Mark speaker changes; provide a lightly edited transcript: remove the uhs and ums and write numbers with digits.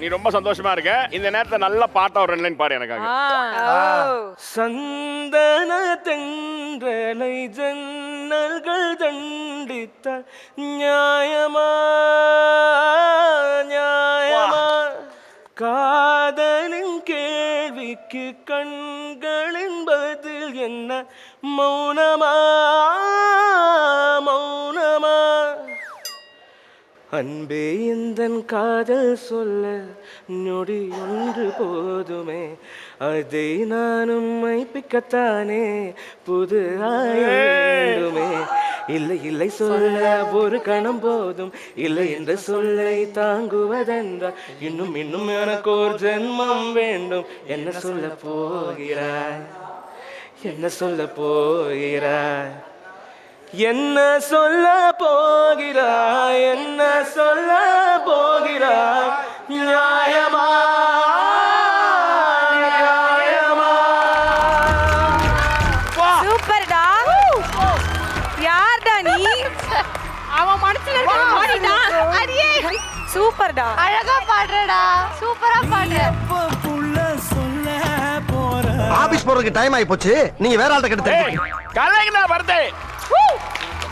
Speaker 1: நீ ரொம்ப சந்தோஷமா இருக்க. இந்த நேரத்துல நல்ல பாட்டா ஒரு 2 லைன் பாடு எனக்காக.
Speaker 2: சந்தன தென்றலை ஜன்னல்கள் தண்டித்த நியாயமா நியாயமா காதலின் கேள்விக்கு கண்களின் பதில் என்ன மௌனமா மௌனமா அன்பே எந்தன் காதல் சொல்ல நொடி ஒன்று போதுமே அதை நானும் மைப்பிக்கத்தானே புது ஆயுமே இல்லை இல்லை சொல்ல ஒரு கணம் போதும் இல்லை என்ற சொல்லை தாங்குவதென்றால் இன்னும் இன்னும் எனக்கு ஒரு ஜென்மம் வேண்டும் என்ன சொல்ல போகிறாய் என்ன சொல்ல போகிறாய் என்ன சொல்ல போகிறாய் என்ன சொல்ல போகிறாய் நியாயமா நியாயமா
Speaker 3: சூப்பர்டா. யார்டா நீ? அவன் மனசுல இருக்கிற பாடிட்டான். அடியே சூப்பர்டா.
Speaker 4: அழகா பாடுறடா, சூப்பரா பாடுற.
Speaker 5: ஆபீஸ் போறதுக்கு டைம் ஆயி போச்சு. நீங்க வேற ஆள்கிட்ட கிட்ட
Speaker 1: கலைஞனா வருதே.